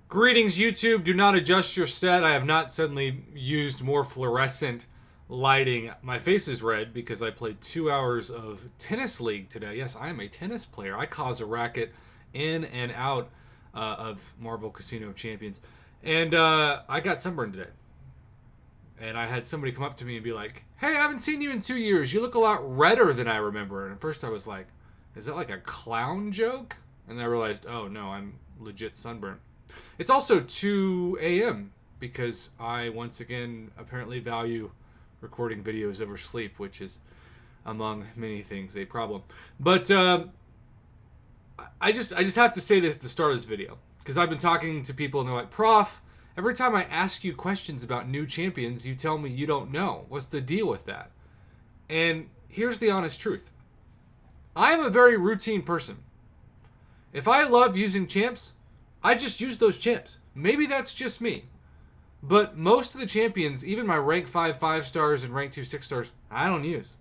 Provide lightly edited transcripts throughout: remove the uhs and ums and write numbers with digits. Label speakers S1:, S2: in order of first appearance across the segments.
S1: Greetings, YouTube. Do not adjust your set. I have not suddenly used more fluorescent lighting. My face is red because I played 2 hours of tennis league today. Yes, I am a tennis player. I cause a racket in and out of Marvel Casino Champions. And I got sunburned today. And I had somebody come up to me and be like, "Hey, I haven't seen you in 2 years. You look a lot redder than I remember." And at first I was like, is that like a clown joke? And I realized, oh no, I'm legit sunburned. It's also 2 a.m. because I once again apparently value recording videos over sleep, which is, among many things, a problem. But I just have to say this at the start of this video because I've been talking to people and they're like, "Prof, every time I ask you questions about new champions, you tell me you don't know. What's the deal with that?" And here's the honest truth. I am a very routine person. If I love using champs, I just use those champs. Maybe that's just me. But most of the champions, even my rank 5 5-stars and rank 2 6-stars, I don't use.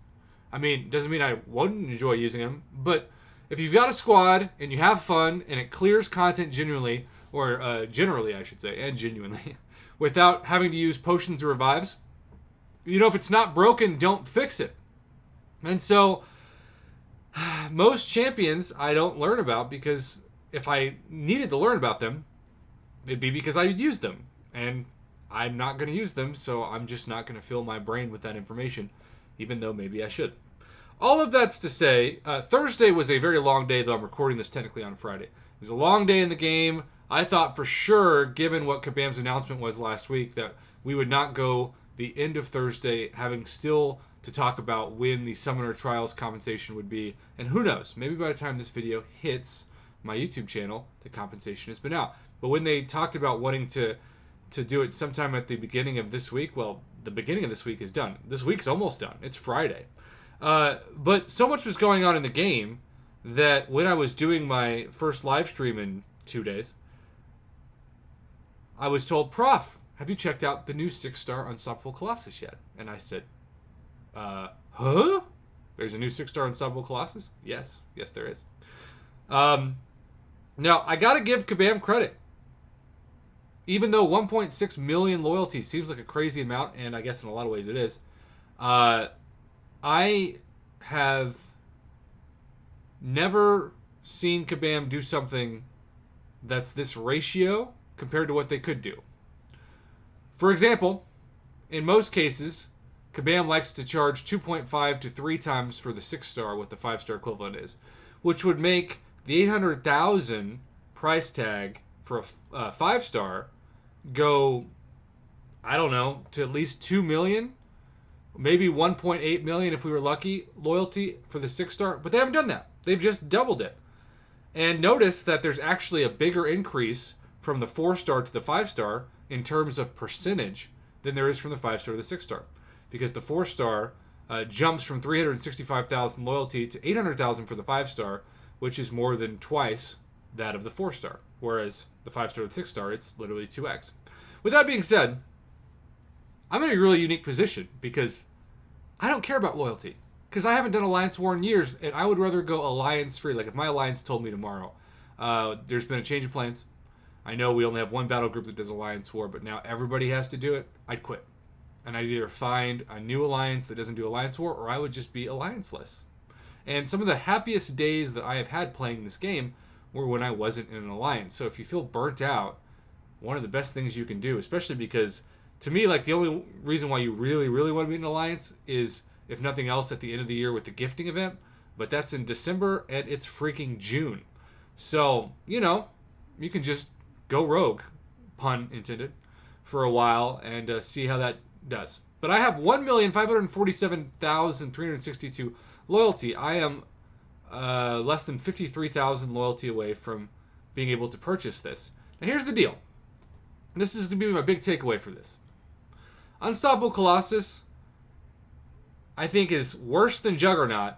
S1: I mean, doesn't mean I wouldn't enjoy using them, but if you've got a squad and you have fun and it clears content genuinely, or generally I should say, and genuinely, without having to use potions or revives, if it's not broken, don't fix it. And so, most champions I don't learn about because if I needed to learn about them, it'd be because I would use them. And I'm not going to use them, so I'm just not going to fill my brain with that information, even though maybe I should. All of that's to say, Thursday was a very long day, though I'm recording this technically on Friday. It was a long day in the game. I thought for sure, given what Kabam's announcement was last week, that we would not go the end of Thursday having still to talk about when the Summoner Trials compensation would be. And who knows, maybe by the time this video hits my YouTube channel, the compensation has been out. But when they talked about wanting to do it sometime at the beginning of this week, well, the beginning of this week is done. This week's almost done. It's Friday. But so much was going on in the game that when I was doing my first live stream in 2 days, I was told, "Prof, have you checked out the new 6-star Unstoppable Colossus yet?" And I said, huh? There's a new 6-star Unstoppable Colossus? Yes, there is. Now, I gotta give Kabam credit. Even though 1.6 million loyalty seems like a crazy amount, and I guess in a lot of ways it is, I have never seen Kabam do something that's this ratio compared to what they could do. For example, in most cases, Kabam likes to charge 2.5 to 3 times for the 6-star what the 5-star equivalent is, which would make the 800,000 price tag for a 5-star go, I don't know, to at least 2 million, maybe 1.8 million if we were lucky, loyalty for the 6-star. But they haven't done that. They've just doubled it. And notice that there's actually a bigger increase from the 4-star to the 5-star in terms of percentage than there is from the 5-star to the 6-star. Because the 4-star jumps from 365,000 loyalty to 800,000 for the 5-star, which is more than twice that of the 4-star. Whereas the 5-star to the 6-star, it's literally 2x. With that being said, I'm in a really unique position because I don't care about loyalty. Because I haven't done Alliance War in years, and I would rather go alliance free. Like if my alliance told me tomorrow, there's been a change of plans. I know we only have one battle group that does Alliance War, but now everybody has to do it. I'd quit. And I'd either find a new alliance that doesn't do Alliance War, or I would just be allianceless. And some of the happiest days that I have had playing this game were when I wasn't in an alliance. So if you feel burnt out, one of the best things you can do, especially because, to me, like the only reason why you really, really want to be in an alliance is, if nothing else, at the end of the year with the gifting event. But that's in December, and it's freaking June. So, you can just go rogue, pun intended, for a while and see how that does. But I have 1,547,362 loyalty. I am less than 53,000 loyalty away from being able to purchase this. Now here's the deal. This is going to be my big takeaway for this. Unstoppable Colossus, I think, is worse than Juggernaut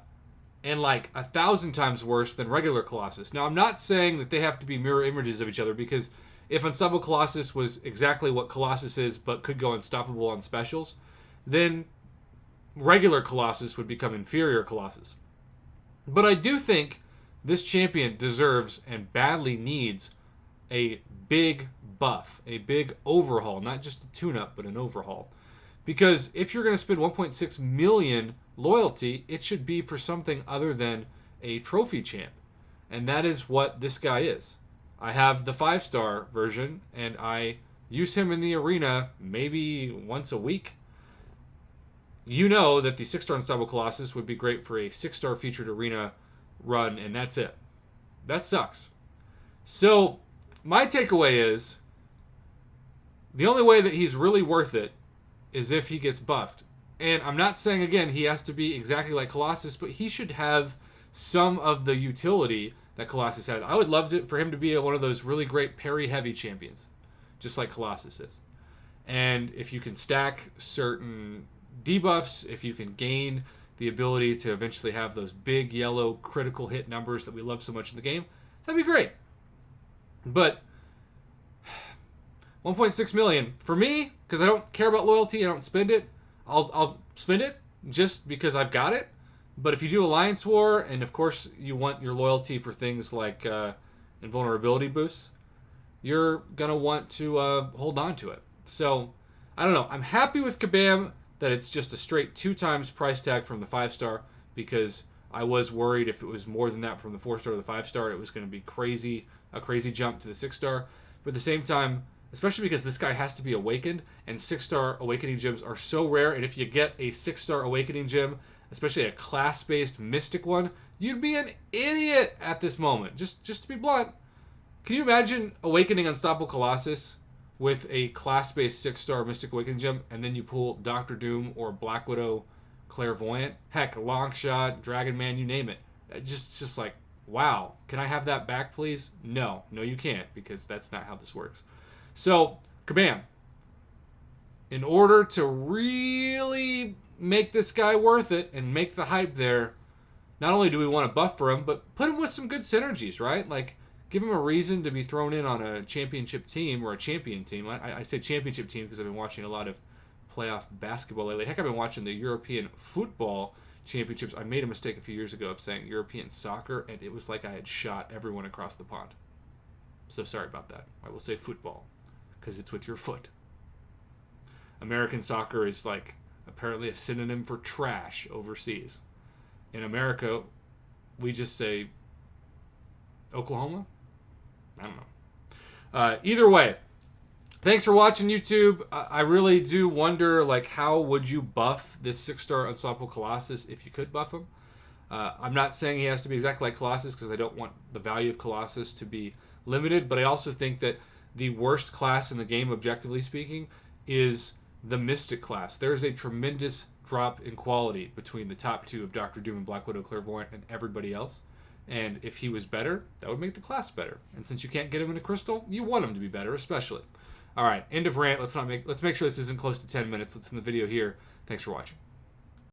S1: and like 1,000 times worse than regular Colossus. Now I'm not saying that they have to be mirror images of each other, because if Unstoppable Colossus was exactly what Colossus is but could go unstoppable on specials, then regular Colossus would become inferior Colossus. But I do think this champion deserves and badly needs a big buff, a big overhaul, not just a tune-up, but an overhaul. Because if you're going to spend 1.6 million loyalty, it should be for something other than a trophy champ. And that is what this guy is. I have the 5-star version, and I use him in the arena maybe once a week. You know that the 6-star Unstoppable Colossus would be great for a 6-star featured arena run, and that's it. That sucks. So, my takeaway is, the only way that he's really worth it is if he gets buffed. And I'm not saying, again, he has to be exactly like Colossus, but he should have some of the utility that Colossus had. I would love for him to be one of those really great parry-heavy champions, just like Colossus is. And if you can stack certain debuffs, if you can gain the ability to eventually have those big yellow critical hit numbers that we love so much in the game, that'd be great. But 1.6 million for me, because I don't care about loyalty, I don't spend it. I'll spend it just because I've got it. But if you do Alliance War, and of course you want your loyalty for things like invulnerability boosts, you're gonna want to hold on to it. So I don't know. I'm happy with Kabam that it's just a straight 2 times price tag from the 5-star, because I was worried if it was more than that from the 4-star to the 5-star, it was going to be a crazy jump to the 6-star. But at the same time, especially because this guy has to be awakened, and 6-star awakening gems are so rare, and if you get a 6-star awakening gem, especially a class-based mystic one, you'd be an idiot at this moment. Just to be blunt. Can you imagine awakening Unstoppable Colossus with a class-based 6-star Mystic Awakening Gem, and then you pull Doctor Doom or Black Widow Clairvoyant? Heck, Longshot, Dragon Man, you name it. Just like, wow. Can I have that back, please? No, you can't, because that's not how this works. So, kabam. In order to really make this guy worth it and make the hype there, not only do we want to buff for him, but put him with some good synergies, right? Like, give him a reason to be thrown in on a championship team or a champion team. I say championship team because I've been watching a lot of playoff basketball lately. Heck, I've been watching the European football championships. I made a mistake a few years ago of saying European soccer, and it was like I had shot everyone across the pond. So sorry about that. I will say football because it's with your foot. American soccer is like apparently a synonym for trash overseas. In America, we just say Oklahoma? I don't know. Either way, thanks for watching, YouTube. I really do wonder, like, how would you buff this 6-star Unstoppable Colossus if you could buff him? I'm not saying he has to be exactly like Colossus because I don't want the value of Colossus to be limited, but I also think that the worst class in the game, objectively speaking, is the Mystic class. There is a tremendous drop in quality between the top 2 of Doctor Doom and Black Widow Clairvoyant and everybody else. And if he was better, that would make the class better. And since you can't get him in a crystal, you want him to be better, especially. All right, end of rant. Let's make sure this isn't close to 10 minutes. Let's end the video here. Thanks for watching.